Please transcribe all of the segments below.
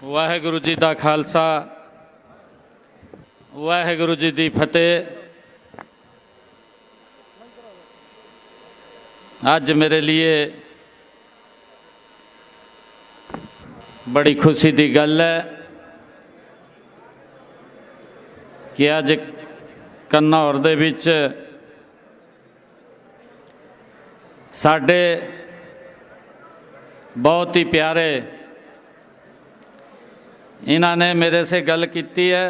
वाहेगुरु जी का खालसा वाहेगुरु जी की फतेह। अज मेरे लिए बड़ी खुशी की गल है कि अज कन्नौर दे विच साडे बहुत ही प्यारे इन्होंने मेरे से गल की है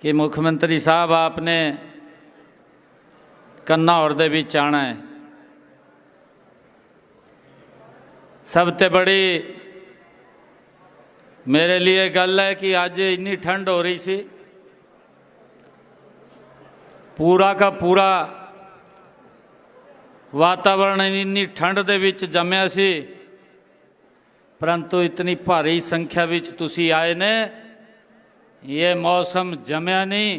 कि मुख्यमंत्री साहब आपने कन्नौर दे विच आना है। सबसे बड़ी मेरे लिए गल है कि अज इन्नी ठंड हो रही सी, पूरा का पूरा वातावरण इन्नी ठंड दे विच जमया सी, परंतु इतनी भारी संख्या विच तुसी आए ने, ये मौसम जमया नहीं,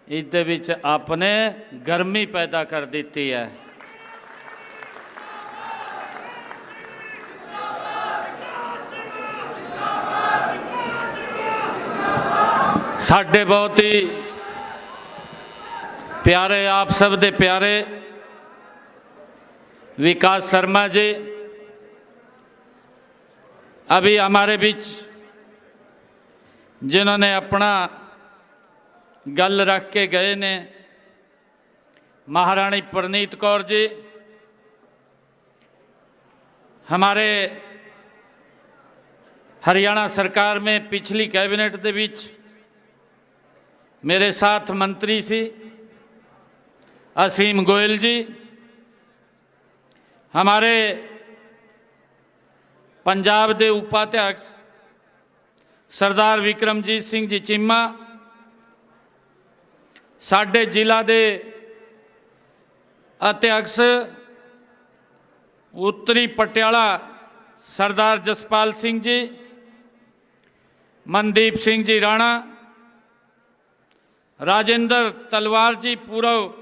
इसदे विच आपने गर्मी पैदा कर दी है। साडे बहुत ही प्यारे, आप सब दे प्यारे विकास शर्मा जी अभी हमारे बीच जिन्होंने अपना गल रख के गए ने, महारानी परनीत कौर जी हमारे हरियाणा सरकार में पिछली कैबिनेट के बीच मेरे साथ मंत्री सी, असीम गोयल जी हमारे पंजाब के उपाध्यक्ष सरदार विक्रमजीत सिंह जी चीमा, साडे जिला के अध्यक्ष उत्तरी पटियाला सरदार जसपाल सिंह जी, मनदीप सिंह जी राणा, राजेंद्र तलवार जी पूर्व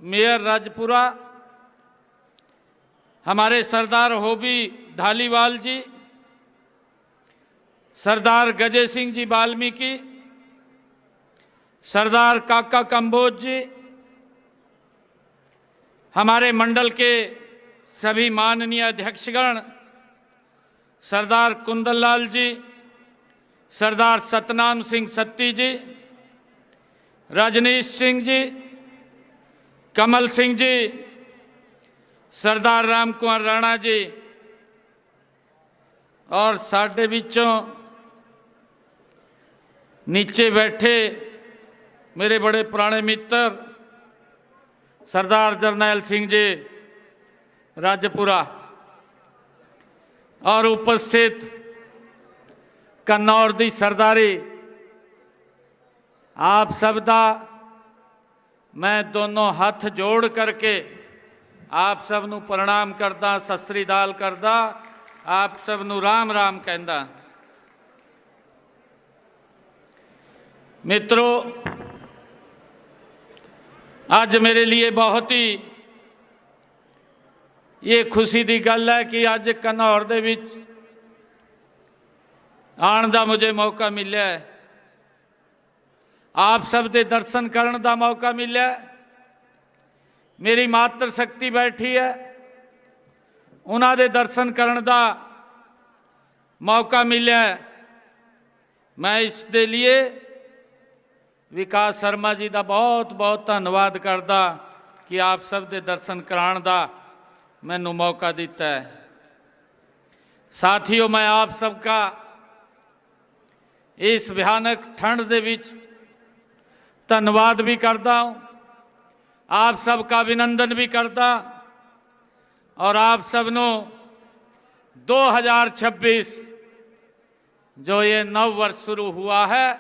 मेयर राजपुरा, हमारे सरदार होबी धालीवाल जी, सरदार गजय सिंह जी वाल्मीकि, सरदार काका कंबोज जी, हमारे मंडल के सभी माननीय अध्यक्षगण, सरदार कुंदन लाल जी, सरदार सतनाम सिंह सत्ती जी, रजनीश सिंह जी, कमल सिंह जी, सरदार राम कुमार राणा जी, और साडे विचों नीचे बैठे मेरे बड़े पुराने मित्र सरदार जरनैल सिंह जी राजपुरा, और उपस्थित कन्नौर दी सरदारी, आप सबदा मैं दोनों हाथ जोड़ करके आप सबनू प्रणाम करदा, सत श्री अकाल करदा, आप सबनू राम राम कहंदा। मित्रों, आज मेरे लिए बहुत ही ये खुशी की गल है कि आज कन्नौर दे विच आने का मुझे मौका मिला है, आप सब दे दर्शन करने का मौका मिला है। मेरी मातृ शक्ति बैठी है, उन्हां दे दर्शन करने का मौका मिला है। मैं इस दे लिए विकास शर्मा जी का बहुत बहुत धन्यवाद करदा कि आप सब दे दर्शन कराने का मैनू मौका दिता है। साथियों, मैं आप सबका इस भयानक ठंड दे विच धन्यवाद भी करता हूँ, आप सबका अभिनंदन भी करता, और आप सबनों 2026 जो ये नव वर्ष शुरू हुआ है,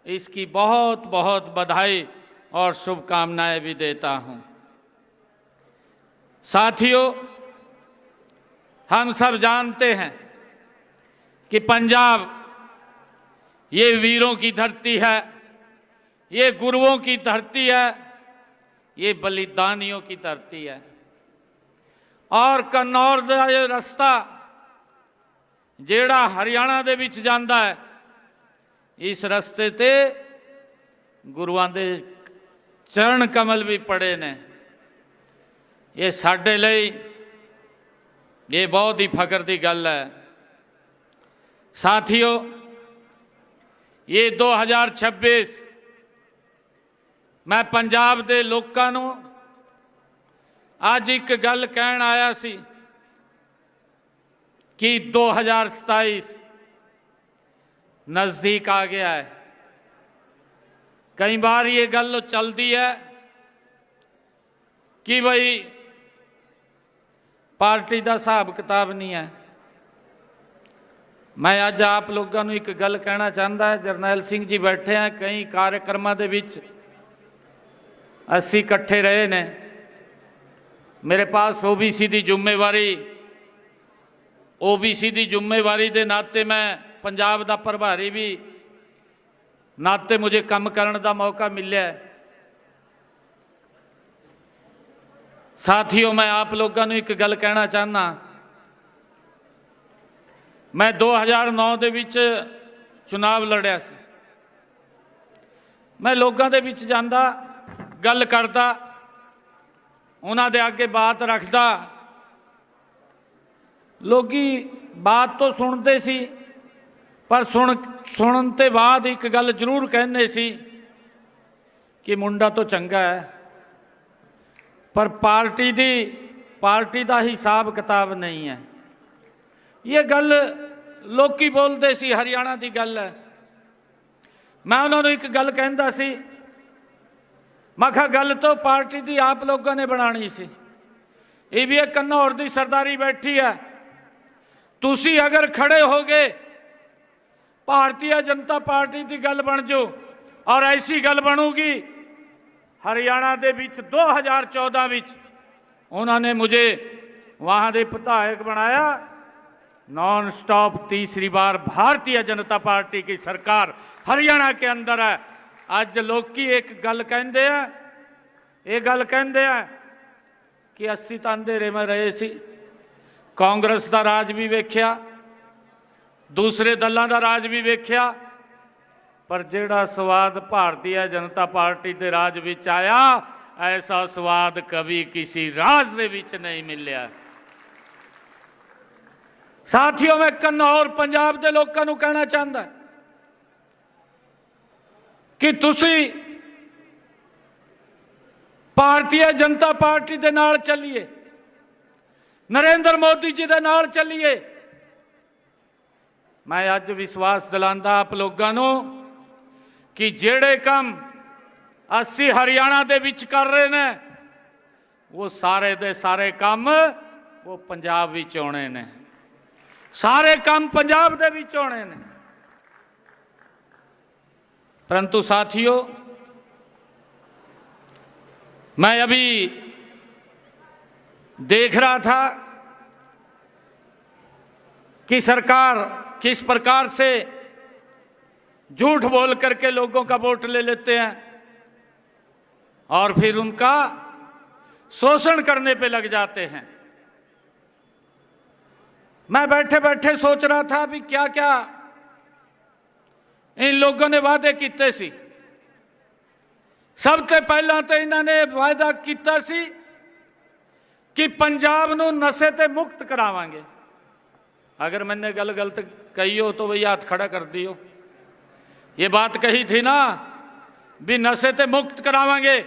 इसकी बहुत बहुत बधाई और शुभकामनाएं भी देता हूँ। साथियों, हम सब जानते हैं कि पंजाब ये वीरों की धरती है, ये गुरुओं की धरती है, ये बलिदानियों की धरती है। और कन्नौर का ये रास्ता ਜਿਹੜਾ ਹਰਿਆਣਾ ਦੇ ਵਿੱਚ ਜਾਂਦਾ ਹੈ, ਇਸ ਰਸਤੇ ਤੇ ਗੁਰੂਆਂ ਦੇ ਚਰਨ ਕਮਲ ਵੀ ਪੜੇ ਨੇ। ਇਹ ਸਾਡੇ ਲਈ ਇਹ ਬਹੁਤ ਹੀ ਫਖਰ ਦੀ ਗੱਲ ਹੈ। ਸਾਥੀਓ, ये 2026 मैं पंजाब के लोगों को आज एक गल कहन आया सी कि 2027 नज़दीक आ गया है। कई बार ये गल चलती है कि भाई पार्टी का हिसाब किताब नहीं है। मैं अज आप लोगों को एक गल कहना चाहता है। जरनैल सिंह जी बैठे हैं, कई कार्यक्रमों के विच असी इकट्ठे रहे ने। मेरे पास ओबीसी की जिम्मेवारी के नाते मैं पंजाब का प्रभारी भी नाते मुझे काम करने का मौका मिले। साथियों, मैं आप लोगों को एक गल कहना चाहना, मैं 2009 ਦੇ ਵਿੱਚ चुनाव लड़िया सी। मैं लोगों के विच जांदा, गल करदा, उन्हां दे आगे बात रखदा। लोगी बात तो सुनते सी, पर सुनन ते बाद एक गल जरूर कहंदे सी कि मुंडा तो चंगा है, पर पार्टी दा हिसाब किताब नहीं है। ये गल लोकी बोलते सी, हरियाणा की गल है। मैं उन्होंने एक गल कहता सी, मैं कहा गल तो पार्टी की आप लोगों ने बनानी सी। ये भी एक घनौर की सरदारी बैठी है, तुसी अगर खड़े हो गए भारतीय जनता पार्टी की गल बन जाओ, और ऐसी गल बनूगी। हरियाणा के विच 2014 विच उन्होंने मुझे वहाँ के विधायक बनाया। नॉन स्टॉप तीसरी बार भारतीय जनता पार्टी की सरकार हरियाणा के अंदर है। अज लोकी एक गल कहते हैं, ये गल कहते हैं कि अस्सी तो अंधेरे में रहे सी, कांग्रेस का राज भी वेख्या, दूसरे दलों का राज भी वेख्या, पर जिहड़ा स्वाद भारतीय जनता पार्टी के राज विच आया, ऐसा स्वाद कभी किसी राज दे विच नहीं मिलिया। साथियों, मैं घनौर पंजाब के लोगों को कहना चाहता कि तुसी भारतीय जनता पार्टी के नाल चलिए, नरेंद्र मोदी जी के नाल चलिए। मैं अज विश्वास दिलांदा आप लोगों को कि जेड़े काम असी हरियाणा दे विच कर रहे ने, वो सारे दे सारे काम वो पंजाब विच आने ने, सारे काम पंजाब दे विच होने ने। परंतु साथियों, मैं अभी देख रहा था कि सरकार किस प्रकार से झूठ बोल करके लोगों का वोट ले लेते हैं और फिर उनका शोषण करने पे लग जाते हैं। मैं बैठे बैठे सोच रहा था भी क्या क्या इन लोगों ने वादे किए सी। सबसे पहला तो इन्होंने वायदा किया सी कि पंजाब नूं नशे ते मुक्त करावांगे। अगर मैंने गल गलत कही हो तो भई हाथ खड़ा कर दियो। ये बात कही थी ना भी नशे ते मुक्त करावांगे,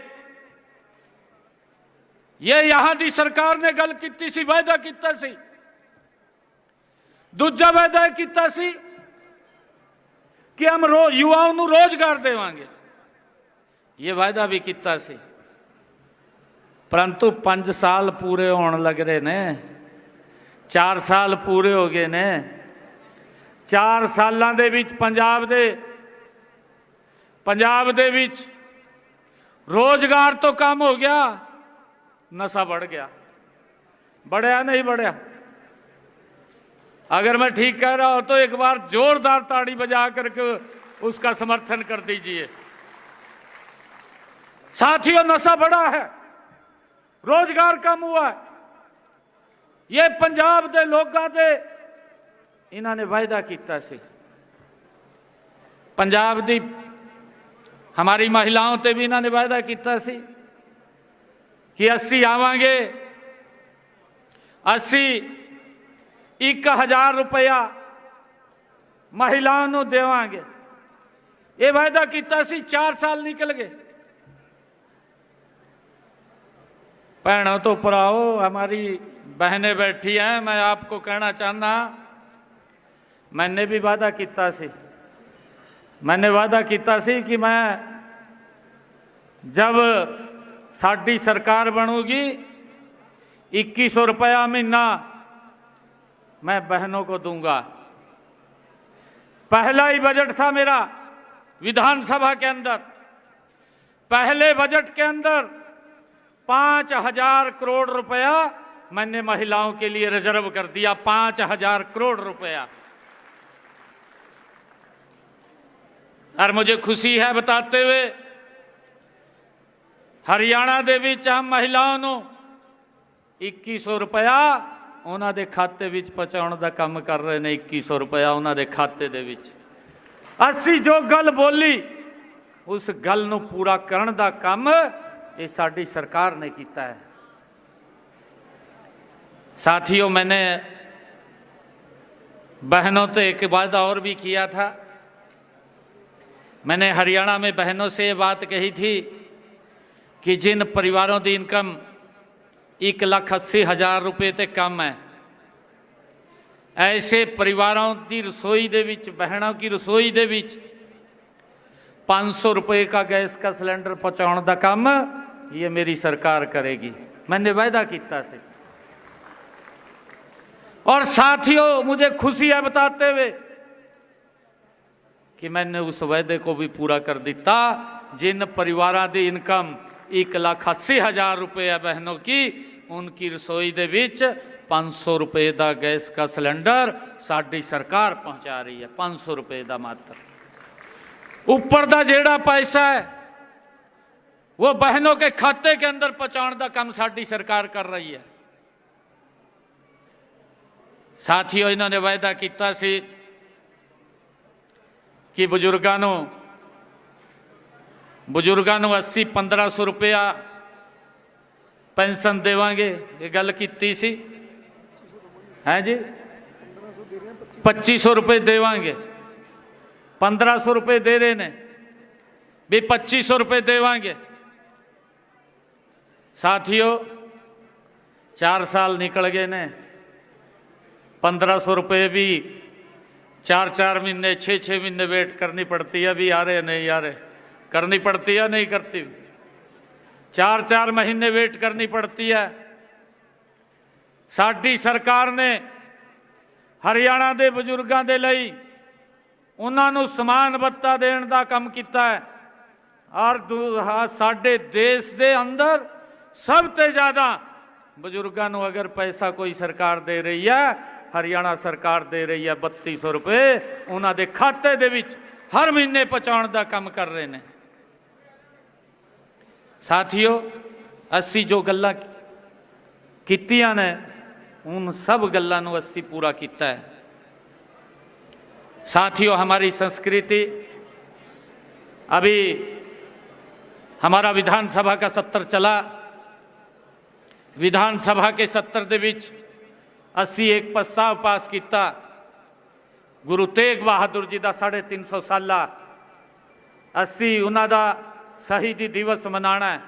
ये यहां की सरकार ने गल की सी, वायदा किया सी। दूजा वायदा किया सी कि हम युवाओं को रोजगार देवांगे, ये वायदा भी किया सी। परंतु 5 साल पूरे होने लग रहे ने, 4 साल पूरे हो गए ने। 4 सालों दे विच पंजाब दे विच रोजगार तो कम हो गया, नशा बढ़ गया। बढ़िया नहीं बढ़िया? अगर मैं ठीक कह रहा हूं तो एक बार जोरदार ताड़ी बजा करके उसका समर्थन कर दीजिए। साथियों, नशा बढ़ा है, रोजगार कम हुआ है। ये पंजाब के लोगों के इन्हों ने वायदा किया सी पंजाब दी हमारी महिलाओं ते भी इन्होंने वायदा किया सी कि असी आवांगे, असी 1000 रुपया महिलाओं को देवांगे। ये वायदा किया सी, 4 साल निकल गए। भैनों तो भराओ, हमारी बहनें बैठी हैं, मैं आपको कहना चाहना, मैंने भी वादा किया सी, मैंने वादा किया सी कि मैं जब साडी सरकार बनूगी 2100 रुपया महीना मैं बहनों को दूंगा। पहला ही बजट था मेरा विधानसभा के अंदर, पहले बजट के अंदर 5000 करोड़ रुपया मैंने महिलाओं के लिए रिजर्व कर दिया। 5000 करोड़ रुपया। और मुझे खुशी है बताते हुए, हरियाणा दे विच हम महिलाओं को 2100 रुपया उन्होंने खाते विच पहुँचाने का काम कर रहे हैं। 2100 रुपया उन्होंने खाते दे विच। असी जो गल बोली उस गल नूं पूरा करने का काम ये साडी सरकार ने किया है। साथियों, मैंने बहनों से एक वादा और भी किया था। मैंने हरियाणा में बहनों से ये बात कही थी कि जिन परिवारों की इनकम 1,80,000 रुपये ते कम है, ऐसे परिवारों की रसोई दे विच, बहनों की रसोई दे विच 500 रुपये का गैस का सिलेंडर पहुँचाने का काम ये मेरी सरकार करेगी। मैंने वायदा किया से। और साथियों, मुझे खुशी है बताते हुए कि मैंने उस वायदे को भी पूरा कर दिता। जिन परिवारों की इनकम 1,80,000 रुपये है बहनों की, उनकी रसोई दे विच 500 रुपये का गैस का सिलेंडर साडी सरकार पहुँचा रही है। 500 रुपये का मात्र। ऊपर का जेड़ा पैसा है वो बहनों के खाते के अंदर पहुँचाने का काम साडी सरकार कर रही है। साथियों, इन्होंने वायदा किया सी कि बुजुर्गों को 80-1500 रुपया पेंशन देवांगे। ये गल की सी है जी। 2500 रुपये देवांगे, 1500 रुपये दे रहे ने, भी 2500 रुपये देवांगे। साथियों, 4 साल निकल गए ने। 1500 रुपये भी 4-4 महीने, 6-6 महीने वेट करनी पड़ती है। भी आ रहे नहीं आ रहे, करनी पड़ती है नहीं करती। 4-4 महीने वेट करनी पड़ती है। साडी सरकार ने हरियाणा के बजुर्गों के लिए उन्होंने समान भत्ता देने का काम किया है। और साडे देश के अंदर सब ते ज़्यादा बजुर्गों को अगर पैसा कोई सरकार दे रही है, हरियाणा सरकार दे रही है 3200 रुपये उन्होंने खाते दे विच हर महीने पहुँचाने का काम कर रहे हैं। साथियों, असी जो गल्लां कीतियां ने उन सब गल्लां नूं असी पूरा किया है। साथियों, हमारी संस्कृति, अभी हमारा विधानसभा का सत्र चला। विधानसभा के सत्र दे विच असी एक प्रस्ताव पास किया, गुरु तेग बहादुर जी का 350 साला असी उन्हां दा शहीदी दिवस मनाना है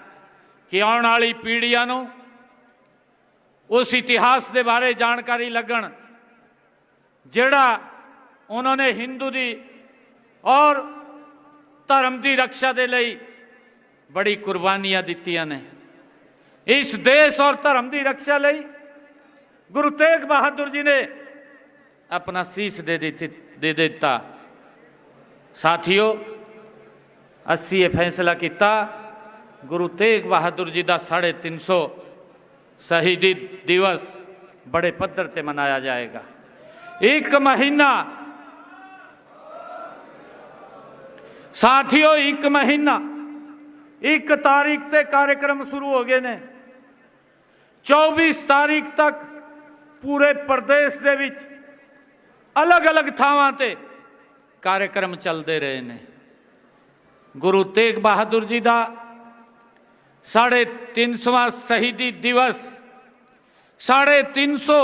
कि आने वाली पीढ़ियां नूं उस इतिहास के बारे जानकारी लगन जिहड़ा उन्होंने हिंदू दी और धर्म की रक्षा के लिए बड़ी कुर्बानियां दित्तियां ने। इस देश और धर्म की रक्षा लई गुरु तेग बहादुर जी ने अपना शीश दे दिता। साथियों, असी ये फैसला किया गुरु तेग बहादुर जी का 350 शहीदी दिवस बड़े पद्धर से मनाया जाएगा। 1 महीना साथियों, 1 महीना 1 तारीख से कार्यक्रम शुरू हो गए ने। 24 तारीख तक पूरे प्रदेश के विच अलग अलग थावां ते कार्यक्रम चलते रहे ने। गुरु तेग बहादुर जी का 350वां शहीदी दिवस, 350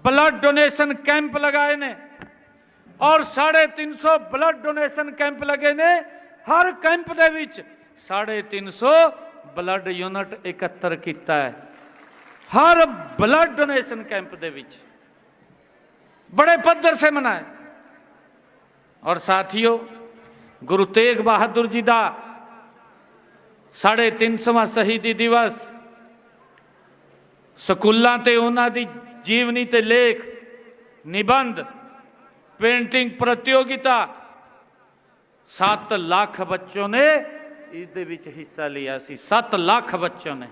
ब्लड डोनेशन कैंप लगाए ने और 350 ब्लड डोनेशन कैंप लगे ने। हर कैंप दे विच 350 ब्लड यूनिट एकत्र किया है, हर ब्लड डोनेशन कैंप दे विच बड़े पद्धर से मनाए। और साथियों, गुरु तेग बहादुर जी का 350वां शहीदी दिवस स्कूलों ते उन्हां दी जीवनी ते लेख, निबंध, पेंटिंग प्रतियोगिता 7 लाख बच्चों ने इस दे विच हिस्सा लिया सी। 7 लाख बच्चों ने।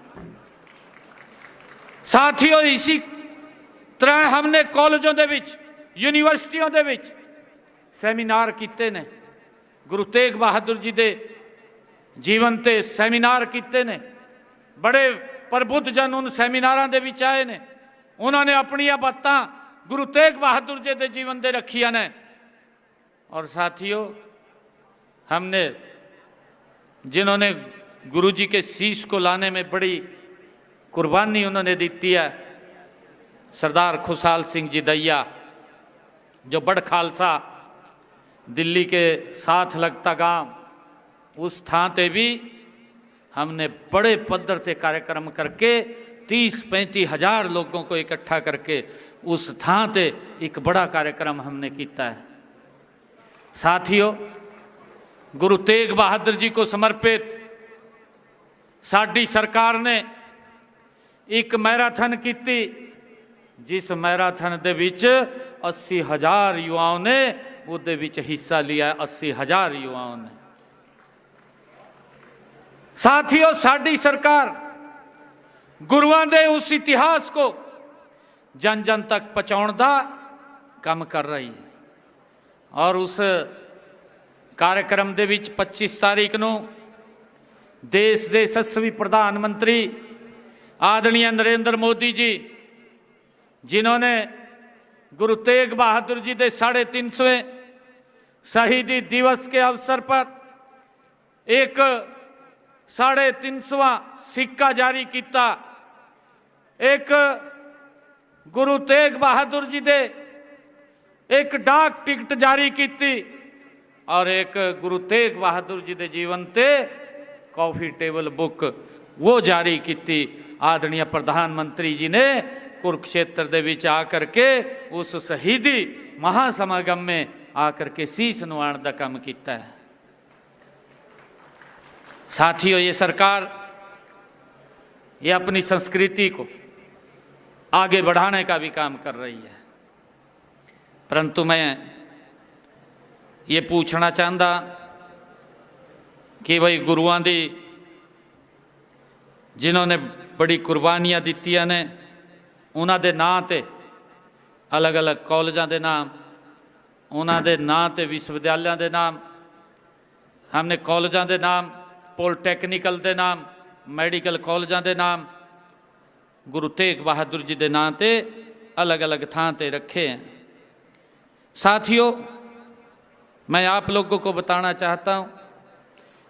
साथियों, इसी तरह हमने कॉलेजों दे विच, यूनिवर्सिटियों दे विच सैमीनार किते ने। गुरु तेग बहादुर जी दे जीवन ते सैमीनार किते ने। बड़े प्रबुद्ध जन उन सैमीनारां दे विच आए ने। उन्होंने अपनियां बातां गुरु तेग बहादुर जी के जीवन दे रखियां ने। और साथियों, हमने जिन्होंने गुरु जी के शीश को लाने में बड़ी कुर्बानी उन्होंने दी है, सरदार खुशहाल सिंह जी दैया, जो बड़ खालसा दिल्ली के साथ लगता गांव, उस थां ते भी हमने बड़े पद्धर ते कार्यक्रम करके 30-35 हजार लोगों को इकट्ठा करके उस थां ते एक बड़ा कार्यक्रम हमने किया है। साथियों, गुरु तेग बहादुर जी को समर्पित साडी सरकार ने एक मैराथन की, जिस मैराथन दे विच 80,000 युवाओं ने उहदे विच हिस्सा लिया। 80,000 युवाओं ने। साथियों, साडी सरकार गुरुआं दे उस इतिहास को जन जन तक पहुँचाउण दा काम कर रही है। और उस कार्यक्रम दे विच 25 तारीख नूं देश दे यशस्वी प्रधानमंत्री आदरणीय नरेंद्र मोदी जी, जिन्होंने गुरु तेग बहादुर जी के 350वें शहीदी दिवस के अवसर पर एक 350वां सिक्का जारी किया, एक गुरु तेग बहादुर जी दे एक डाक टिकट जारी की और एक गुरु तेग बहादुर जी दे जीवन ते कॉफी टेबल बुक वो जारी की। आदरणीय प्रधानमंत्री जी ने कुरुक्षेत्र दे विच आकर के उस शहीदी महासमागम में आकर के शीश नवाण का काम किया है। साथियों, ये सरकार ये अपनी संस्कृति को आगे बढ़ाने का भी काम कर रही है। परंतु मैं ये पूछना चाहता कि भाई गुरुआं दी जिन्होंने बड़ी कुर्बानियां दित्तियां ने, उन्हां दे नां ते अलग अलग कॉलेजां दे नाम, उन्हां दे नां ते विश्वविद्यालयां दे नाम, हमने कॉलेजां दे नाम, पॉलिटैक्निकल दे नाम, मैडिकल कॉलेजां दे नाम गुरु तेग बहादुर जी के नां ते अलग अलग थां ते रखे हैं। साथियों, मैं आप लोगों को बताना चाहता हूं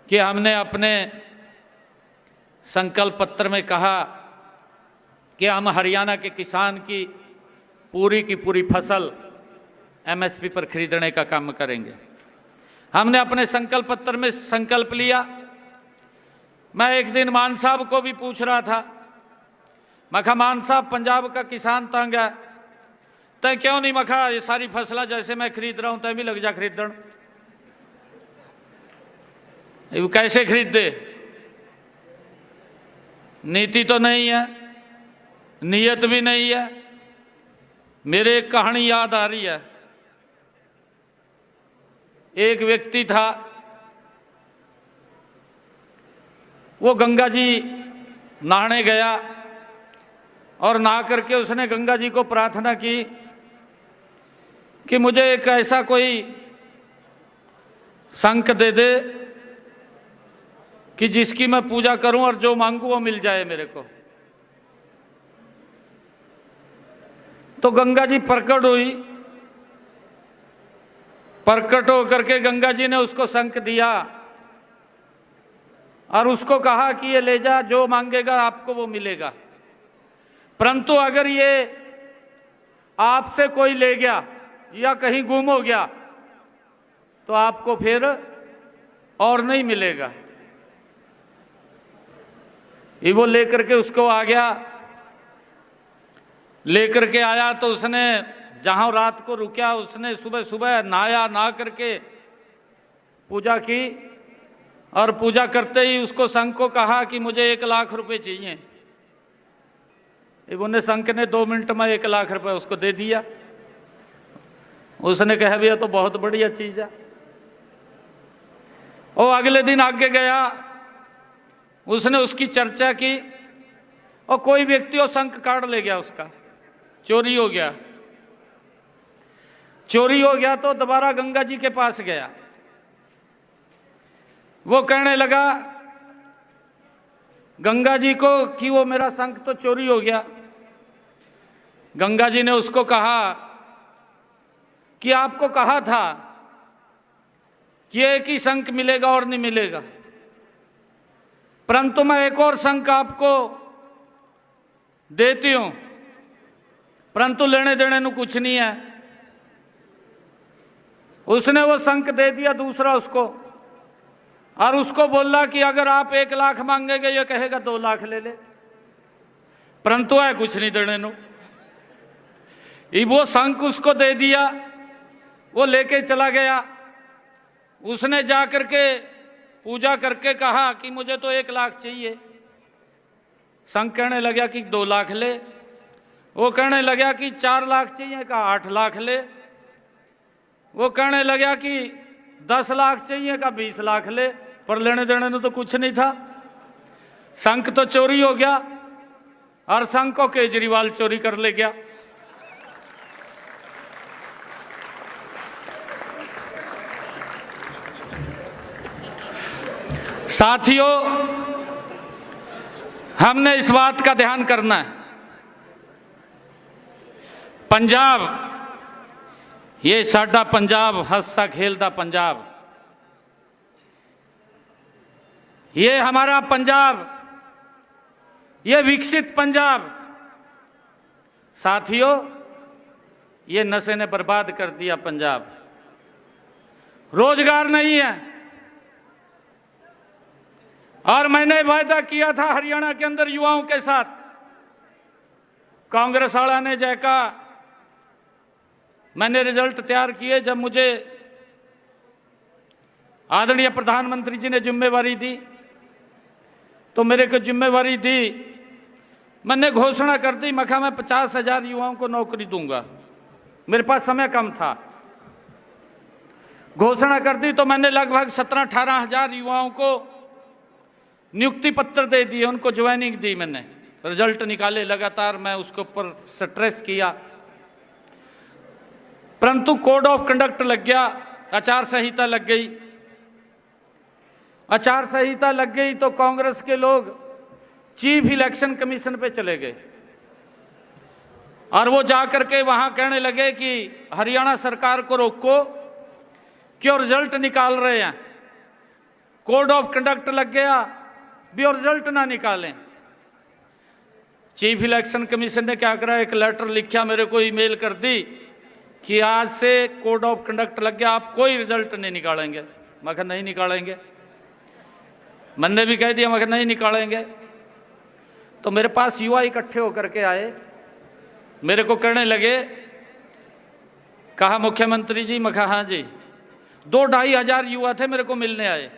कि हमने अपने संकल्प पत्र में कहा कि हम हरियाणा के किसान की पूरी फसल एमएसपी पर खरीदने का काम करेंगे। हमने अपने संकल्प पत्र में संकल्प लिया। मैं एक दिन मान साहब को भी पूछ रहा था, मैं कहा मान साहब, पंजाब का किसान तंग है, तय क्यों नहीं मखा ये सारी फसलें जैसे मैं खरीद रहा हूं तय भी लग जा खरीदन। कैसे खरीद दे? नीति तो नहीं है, नीयत भी नहीं है। मेरे एक कहानी याद आ रही है। एक व्यक्ति था, वो गंगा जी नहाने गया और नहा करके उसने गंगा जी को प्रार्थना की कि मुझे एक ऐसा कोई शंख दे दे कि जिसकी मैं पूजा करूं और जो मांगू वो मिल जाए मेरे को। तो गंगा जी प्रकट हुई प्रकट होकर के गंगा जी ने उसको शंख दिया और उसको कहा कि ये ले जा, जो मांगेगा आपको वो मिलेगा। परंतु अगर ये आपसे कोई ले गया या कहीं गुम हो गया तो आपको फिर और नहीं मिलेगा। ये वो लेकर के उसको आ गया। लेकर के आया तो उसने जहां रात को रुका उसने सुबह सुबह नहाया, नहा करके पूजा की और पूजा करते ही उसको संघ को कहा कि मुझे 1 लाख रुपए चाहिए। उन्हें संघ ने 2 मिनट में 1 लाख रुपए उसको दे दिया। उसने कहा भैया तो बहुत बढ़िया चीज है। और अगले दिन आगे गया, उसने उसकी चर्चा की और कोई व्यक्ति वो शंख काट ले गया, उसका चोरी हो गया। चोरी हो गया तो दोबारा गंगा जी के पास गया। वो कहने लगा गंगा जी को कि वो मेरा शंख तो चोरी हो गया। गंगा जी ने उसको कहा कि आपको कहा था कि एक ही शंख मिलेगा और नहीं मिलेगा, परंतु मैं एक और शंख आपको देती हूं, परंतु लेने देने ਨੂੰ कुछ नहीं है। उसने वो शंख दे दिया दूसरा उसको और उसको बोला कि अगर आप 1 लाख मांगेंगे, ये कहेगा 2 लाख ले ले, परंतु है कुछ नहीं देने नु। वो शंख उसको दे दिया, वो लेके चला गया। उसने जा करके पूजा करके कहा कि मुझे तो 1 लाख चाहिए। शंख कहने लगा कि 2 लाख ले। वो कहने लगा कि 4 लाख चाहिए, कहा 8 लाख ले। वो कहने लगा कि 10 लाख चाहिए, कहा 20 लाख ले, पर लेने देने में तो कुछ नहीं था। शंख तो चोरी हो गया और शंख को केजरीवाल चोरी कर ले गया। साथियों, हमने इस बात का ध्यान करना है। पंजाब, ये साडा पंजाब, हंसता खेलता पंजाब, ये हमारा पंजाब, ये विकसित पंजाब। साथियों, ये नशे ने बर्बाद कर दिया पंजाब। रोजगार नहीं है। और मैंने वायदा किया था हरियाणा के अंदर युवाओं के साथ, कांग्रेस वाला ने जय कहा। मैंने रिजल्ट तैयार किए। जब मुझे आदरणीय प्रधानमंत्री जी ने जिम्मेवारी दी तो मेरे को जिम्मेवारी दी, मैंने घोषणा कर दी, मैं 50,000 युवाओं को नौकरी दूंगा। मेरे पास समय कम था। घोषणा कर दी तो मैंने लगभग 17-18 हजार युवाओं को नियुक्ति पत्र दे दिए, उनको ज्वाइनिंग दी। मैंने रिजल्ट निकाले, लगातार मैं उसके ऊपर स्ट्रेस किया, परंतु कोड ऑफ कंडक्ट लग गया, आचार संहिता लग गई। आचार संहिता लग गई तो कांग्रेस के लोग चीफ इलेक्शन कमीशन पे चले गए और वो जाकर के वहां कहने लगे कि हरियाणा सरकार को रोको, क्यों रिजल्ट निकाल रहे हैं। कोड ऑफ कंडक्ट लग गया भी और रिजल्ट ना निकालें। चीफ इलेक्शन कमीशन ने क्या करा, एक लेटर लिखा, मेरे को ईमेल कर दी कि आज से कोड ऑफ कंडक्ट लग गया, आप कोई रिजल्ट नहीं निकालेंगे। मैं कहा नहीं निकालेंगे। मैंने भी कह दिया, मैं कहा नहीं निकालेंगे। तो मेरे पास युवा इकट्ठे होकर के आए, मेरे को कहने लगे, कहा मुख्यमंत्री जी। मैं कहा हाँ जी। 2-2.5 हजार युवा थे, मेरे को मिलने आए।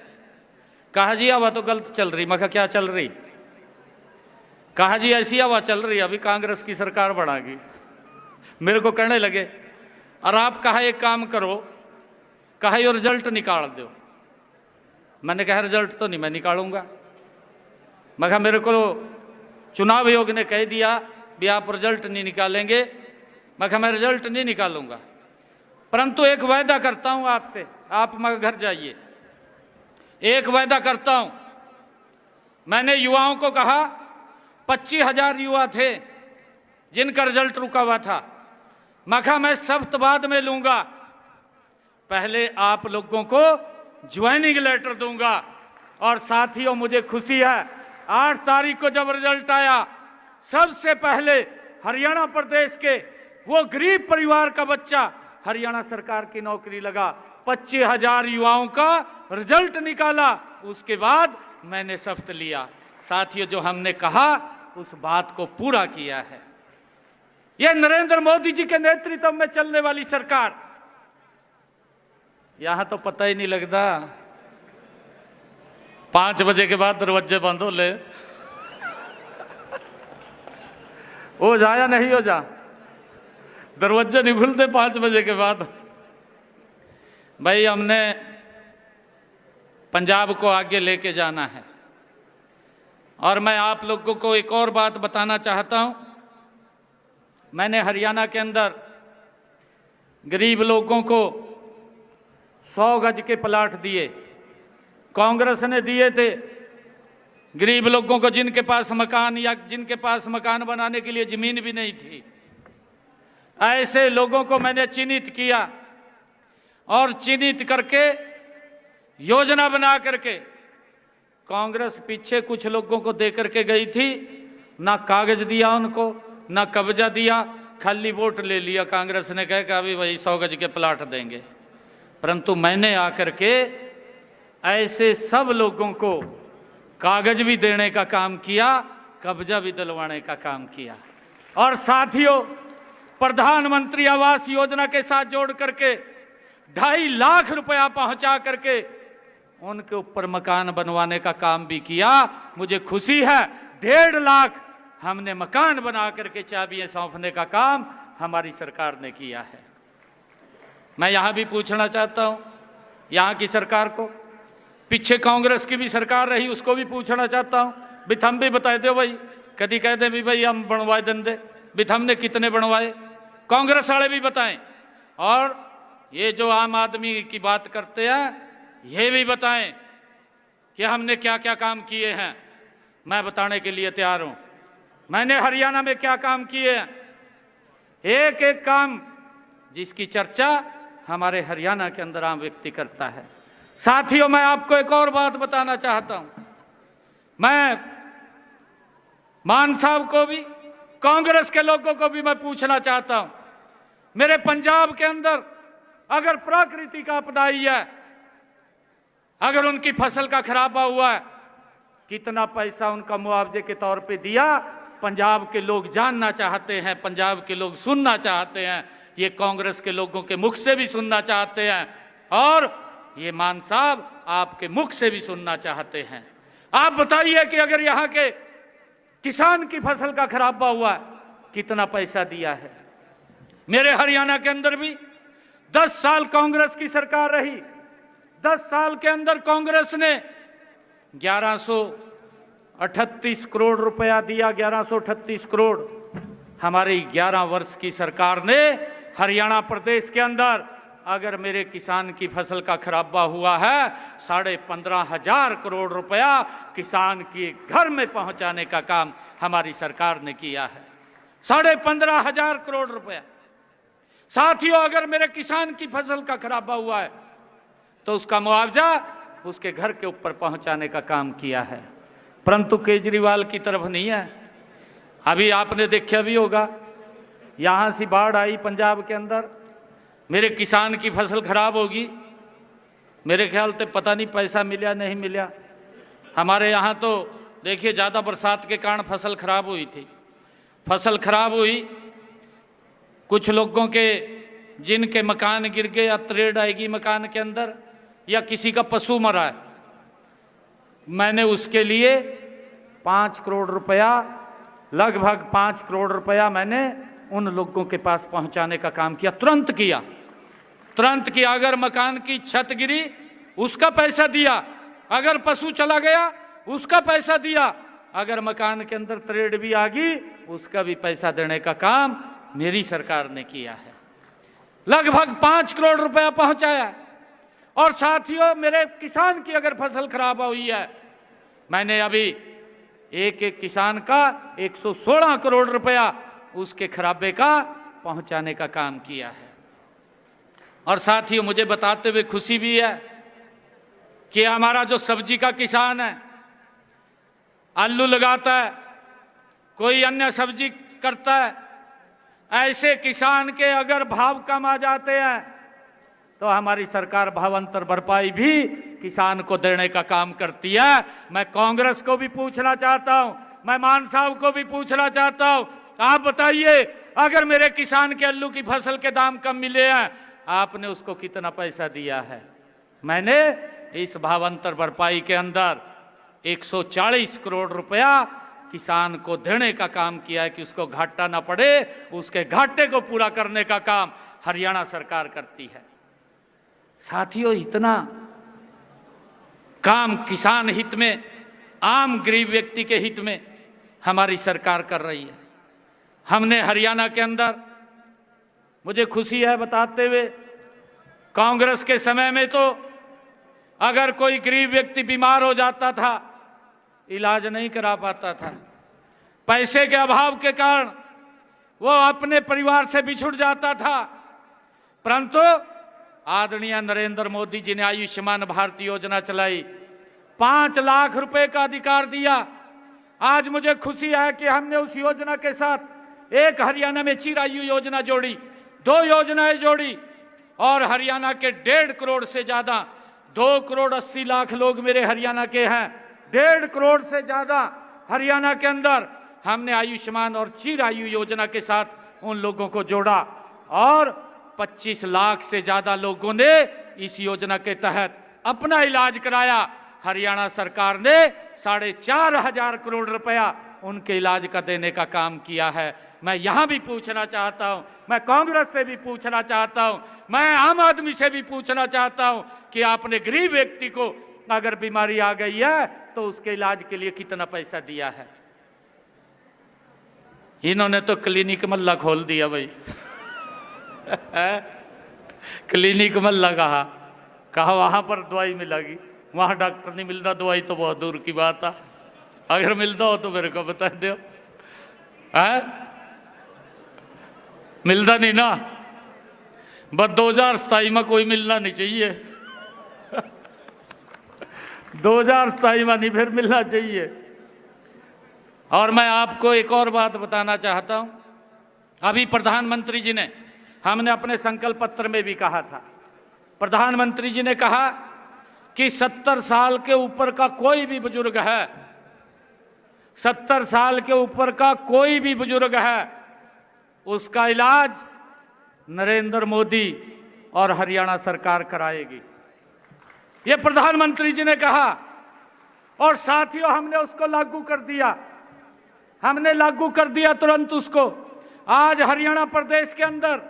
कहा जी हवा तो गलत चल रही। मैं कहा क्या चल रही। कहा जी ऐसी हवा चल रही, अभी कांग्रेस की सरकार बढ़ागी। मेरे को कहने लगे, और आप कहा एक काम करो, कहा ये रिजल्ट निकाल दो। मैंने कहा रिजल्ट तो नहीं मैं निकालूंगा। मैं कहा मेरे को चुनाव आयोग ने कह दिया भी आप रिजल्ट नहीं निकालेंगे। मैं कहा मैं रिजल्ट नहीं निकालूंगा, परंतु एक वायदा करता हूं आपसे, आप मगर घर जाइए। एक वायदा करता हूं, मैंने युवाओं को कहा, 25,000 युवा थे जिनका रिजल्ट रुका हुआ था। मैं कहा मैं सख्त बाद में लूंगा, पहले आप लोगों को ज्वाइनिंग लेटर दूंगा। और साथियों, मुझे खुशी है 8 तारीख को जब रिजल्ट आया, सबसे पहले हरियाणा प्रदेश के वो गरीब परिवार का बच्चा हरियाणा सरकार की नौकरी लगा। 25,000 युवाओं का रिजल्ट निकाला। उसके बाद मैंने शपथ लिया। साथियों, जो हमने कहा उस बात को पूरा किया है। यह नरेंद्र मोदी जी के नेतृत्व में चलने वाली सरकार। यहां तो पता ही नहीं लगता 5 बजे के बाद दरवाजे बंद हो ले, हो जा या नहीं हो जा, दरवाजे नहीं खुलते 5 बजे के बाद। भाई, हमने पंजाब को आगे लेके जाना है। और मैं आप लोगों को एक और बात बताना चाहता हूं। मैंने हरियाणा के अंदर गरीब लोगों को 100 गज के प्लाट दिए, कांग्रेस ने दिए थे। गरीब लोगों को जिनके पास मकान या जिनके पास मकान बनाने के लिए जमीन भी नहीं थी, ऐसे लोगों को मैंने चिन्हित किया और चिन्हित करके योजना बना करके कांग्रेस पीछे कुछ लोगों को दे करके गई थी। ना कागज दिया उनको, ना कब्जा दिया, खाली वोट ले लिया। कांग्रेस ने कहा कि अभी वही 100 गज के प्लाट देंगे। परंतु मैंने आकर के ऐसे सब लोगों को कागज भी देने का काम किया, कब्जा भी दिलवाने का काम किया। और साथियों, प्रधानमंत्री आवास योजना के साथ जोड़ करके 2.5 लाख रुपया पहुंचा करके उनके ऊपर मकान बनवाने का काम भी किया। मुझे खुशी है 1.5 लाख हमने मकान बना करके चाबियां सौंपने का काम हमारी सरकार ने किया है। मैं यहां भी पूछना चाहता हूं यहां की सरकार को, पीछे कांग्रेस की भी सरकार रही, उसको भी पूछना चाहता हूं, भी थम भी बता दो भाई। कभी कहते भी भाई हम बनवाए धंधे, भी हमने कितने बनवाए, कांग्रेस वाले भी बताएं। और ये जो आम आदमी की बात करते हैं, ये भी बताएं कि हमने क्या क्या काम किए हैं। मैं बताने के लिए तैयार हूं। मैंने हरियाणा में क्या काम किए हैं, एक एक काम जिसकी चर्चा हमारे हरियाणा के अंदर आम व्यक्ति करता है। साथियों, मैं आपको एक और बात बताना चाहता हूं। मैं मान साहब को भी, कांग्रेस के लोगों को भी मैं पूछना चाहता हूं, मेरे पंजाब के अंदर अगर प्राकृतिक आपदा आई है, अगर उनकी फसल का खराबा हुआ है, कितना पैसा उनका मुआवजे के तौर पे दिया, पंजाब के लोग जानना चाहते हैं, पंजाब के लोग सुनना चाहते हैं। ये कांग्रेस के लोगों के मुख से भी सुनना चाहते हैं और ये मान साहब आपके मुख से भी सुनना चाहते हैं। आप बताइए कि अगर यहाँ के किसान की फसल का खराबा हुआ है, कितना पैसा दिया है। मेरे हरियाणा के अंदर भी 10 साल कांग्रेस की सरकार रही। 10 साल के अंदर कांग्रेस ने 1138 करोड़ रुपया दिया, 1138 करोड़। हमारी 11 वर्ष की सरकार ने हरियाणा प्रदेश के अंदर अगर मेरे किसान की फसल का खराबा हुआ है, 15,500 करोड़ रुपया किसान के घर में पहुंचाने का काम हमारी सरकार ने किया है। 15,500 करोड़ रुपया। साथियों, अगर मेरे किसान की फसल का खराबा हुआ है तो उसका मुआवजा उसके घर के ऊपर पहुंचाने का काम किया है। परंतु केजरीवाल की तरफ नहीं है। अभी आपने देखा भी होगा, यहां से बाढ़ आई पंजाब के अंदर, मेरे किसान की फसल खराब होगी, मेरे ख्याल से पता नहीं पैसा मिला नहीं मिला। हमारे यहाँ तो देखिए ज़्यादा बरसात के कारण फसल खराब हुई थी। फसल खराब हुई, कुछ लोगों के जिनके मकान गिर गए या त्रेड़ आएगी मकान के अंदर, या किसी का पशु मरा है, मैंने उसके लिए 5 करोड़ रुपया, लगभग 5 करोड़ रुपया मैंने उन लोगों के पास पहुंचाने का काम किया। तुरंत किया। अगर मकान की छत गिरी उसका पैसा दिया, अगर पशु चला गया उसका पैसा दिया, अगर मकान के अंदर त्रेड़ भी आ गई उसका भी पैसा देने का काम मेरी सरकार ने किया है। लगभग 5 करोड़ रुपया पहुंचाया। और साथियों, मेरे किसान की अगर फसल खराब हुई है, मैंने अभी एक एक किसान का 116 करोड़ रुपया उसके खराबे का पहुंचाने का काम किया है। और साथियों, मुझे बताते हुए खुशी भी है कि हमारा जो सब्जी का किसान है, आलू लगाता है, कोई अन्य सब्जी करता है, ऐसे किसान के अगर भाव कम आ जाते हैं तो हमारी सरकार भावांतर भरपाई भी किसान को देने का काम करती है। मैं कांग्रेस को भी पूछना चाहता हूं, मैं मान साहब को भी पूछना चाहता हूं, आप बताइए, अगर मेरे किसान के आलू की फसल के दाम कम मिले हैं, आपने उसको कितना पैसा दिया है? मैंने इस भावांतर भरपाई के अंदर 140 करोड़ रुपया किसान को देने का काम किया है कि उसको घाटा ना पड़े। उसके घाटे को पूरा करने का काम हरियाणा सरकार करती है। साथियों, इतना काम किसान हित में, आम गरीब व्यक्ति के हित में हमारी सरकार कर रही है। हमने हरियाणा के अंदर, मुझे खुशी है बताते हुए, कांग्रेस के समय में तो अगर कोई गरीब व्यक्ति बीमार हो जाता था, इलाज नहीं करा पाता था, पैसे के अभाव के कारण वो अपने परिवार से बिछुड़ जाता था, परंतु आदरणीय नरेंद्र मोदी जी ने आयुष्मान भारत योजना चलाई, 5 लाख रुपए का अधिकार दिया। आज मुझे खुशी है कि हमने उस योजना के साथ एक हरियाणा में चिरायु योजना जोड़ी, 2 योजनाएं जोड़ी, और हरियाणा के 1.5 करोड़ से ज्यादा, 2 करोड़ 80 लाख लोग मेरे हरियाणा के हैं, 1.5 करोड़ से ज्यादा हरियाणा के अंदर हमने आयुष्मान और चिरायु योजना के साथ उन लोगों को जोड़ा, और 25 लाख से ज्यादा लोगों ने इस योजना के तहत अपना इलाज कराया। हरियाणा सरकार ने 4,500 करोड़ रुपया उनके इलाज का देने का काम किया है। मैं यहां भी पूछना चाहता हूं, मैं कांग्रेस से भी पूछना चाहता हूं, मैं आम आदमी से भी पूछना चाहता हूं कि आपने गरीब व्यक्ति को अगर बीमारी आ गई है तो उसके इलाज के लिए कितना पैसा दिया है? इन्होंने तो क्लिनिक मल्ला खोल दिया भाई। क्लिनिक मल्ला कहा वहां पर दवाई मिलेगी, वहां डॉक्टर नहीं मिलता, दवाई तो बहुत दूर की बात है। अगर मिलता हो तो मेरे को बता दो। मिलता नहीं ना, बस 2027 में कोई मिलना नहीं चाहिए। 2027 में नहीं, फिर मिलना चाहिए। और मैं आपको एक और बात बताना चाहता हूं, अभी प्रधानमंत्री जी ने, हमने अपने संकल्प पत्र में भी कहा था, प्रधानमंत्री जी ने कहा कि 70 साल के ऊपर का कोई भी बुजुर्ग है, 70 साल के ऊपर का कोई भी बुजुर्ग है, उसका इलाज नरेंद्र मोदी और हरियाणा सरकार कराएगी। ये प्रधानमंत्री जी ने कहा, और साथियों हमने उसको लागू कर दिया, हमने लागू कर दिया तुरंत उसको। आज हरियाणा प्रदेश के अंदर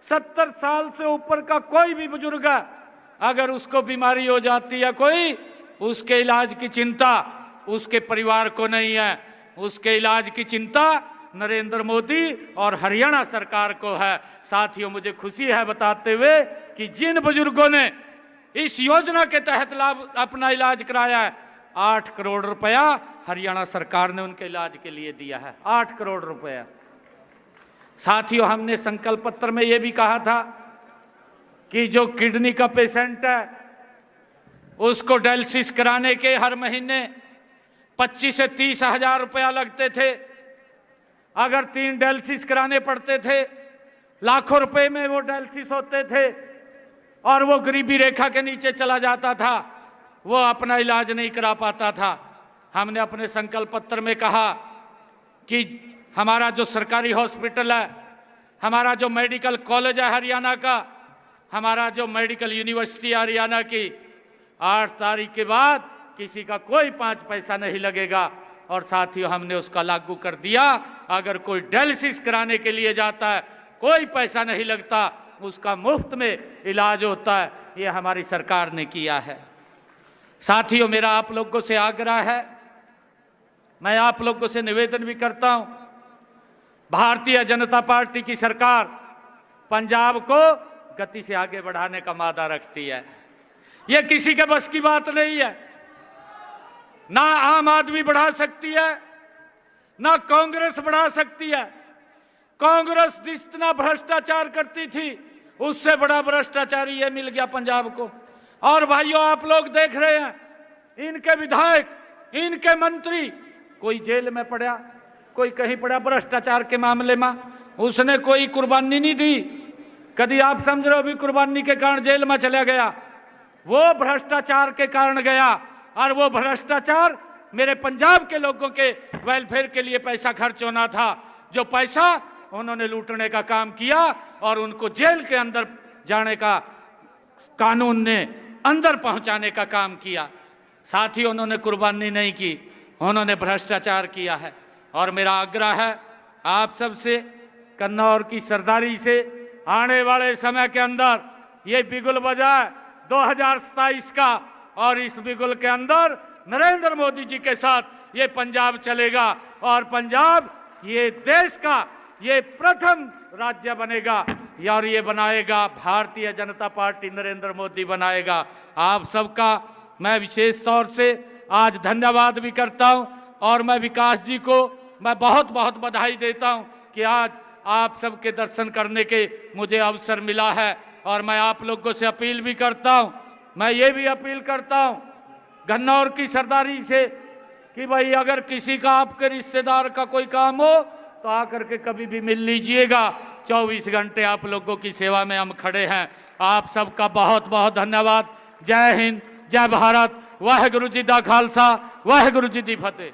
70 साल से ऊपर का कोई भी बुजुर्ग है, अगर उसको बीमारी हो जाती है कोई, उसके इलाज की चिंता उसके परिवार को नहीं है, उसके इलाज की चिंता नरेंद्र मोदी और हरियाणा सरकार को है। साथियों, मुझे खुशी है बताते हुए कि जिन बुजुर्गों ने इस योजना के तहत लाभ अपना इलाज कराया है, 8 करोड़ रुपया हरियाणा सरकार ने उनके इलाज के लिए दिया है, 8 करोड़ रुपया। साथियों, हमने संकल्प पत्र में यह भी कहा था कि जो किडनी का पेशेंट है उसको डायलिसिस कराने के हर महीने 25 से 30 हजार रुपया लगते थे। अगर 3 डायलिसिस कराने पड़ते थे, लाखों रुपए में वो डायलिसिस होते थे, और वो गरीबी रेखा के नीचे चला जाता था, वो अपना इलाज नहीं करा पाता था। हमने अपने संकल्प पत्र में कहा कि हमारा जो सरकारी हॉस्पिटल है, हमारा जो मेडिकल कॉलेज है हरियाणा का, हमारा जो मेडिकल यूनिवर्सिटी हरियाणा की, 8 तारीख के बाद किसी का कोई 5 पैसा नहीं लगेगा। और साथियों, हमने उसका लागू कर दिया। अगर कोई डायलिसिस कराने के लिए जाता है, कोई पैसा नहीं लगता, उसका मुफ्त में इलाज होता है। ये हमारी सरकार ने किया है। साथियों, मेरा आप लोगों से आग्रह है, मैं आप लोगों से निवेदन भी करता हूं, भारतीय जनता पार्टी की सरकार पंजाब को गति से आगे बढ़ाने का मादा रखती है। यह किसी के बस की बात नहीं है, ना आम आदमी बढ़ा सकती है, ना कांग्रेस बढ़ा सकती है। कांग्रेस जितना भ्रष्टाचार करती थी उससे बड़ा भ्रष्टाचारी ये मिल गया पंजाब को। और भाइयों, आप लोग देख रहे हैं, इनके विधायक, इनके मंत्री, कोई जेल में पड़ा, कोई कहीं पड़ा भ्रष्टाचार के मामले में, उसने कोई कुर्बानी नहीं दी। कभी आप समझ रहे हो भी कुर्बानी के कारण जेल में चला गया? वो भ्रष्टाचार के कारण गया। और वो भ्रष्टाचार मेरे पंजाब के लोगों के वेलफेयर के लिए पैसा खर्च होना था, जो पैसा उन्होंने लूटने का काम किया और उनको जेल के अंदर जाने का कानून ने अंदर पहुंचाने का काम किया। साथ ही उन्होंने कुर्बानी नहीं की, उन्होंने भ्रष्टाचार किया है। और मेरा आग्रह है आप सबसे, कन्नौर की सरदारी से, आने वाले समय के अंदर ये बिगुल बजाए 2027 का, और इस बिगुल के अंदर नरेंद्र मोदी जी के साथ ये पंजाब चलेगा और पंजाब ये देश का ये प्रथम राज्य बनेगा और ये बनाएगा भारतीय जनता पार्टी, नरेंद्र मोदी बनाएगा। आप सबका मैं विशेष तौर से आज धन्यवाद भी करता हूं और मैं विकास जी को मैं बहुत बहुत बधाई देता हूं कि आज आप सबके दर्शन करने के मुझे अवसर मिला है। और मैं आप लोगों से अपील भी करता हूं, मैं ये भी अपील करता हूं कन्नौर की सरदारी से कि भाई अगर किसी का आपके रिश्तेदार का कोई काम हो तो आकर के कभी भी मिल लीजिएगा। 24 घंटे आप लोगों की सेवा में हम खड़े हैं। आप सबका बहुत बहुत धन्यवाद। जय हिंद, जय भारत, वाहेगुरु जी दा खालसा, वाहेगुरु जी दी फतेह।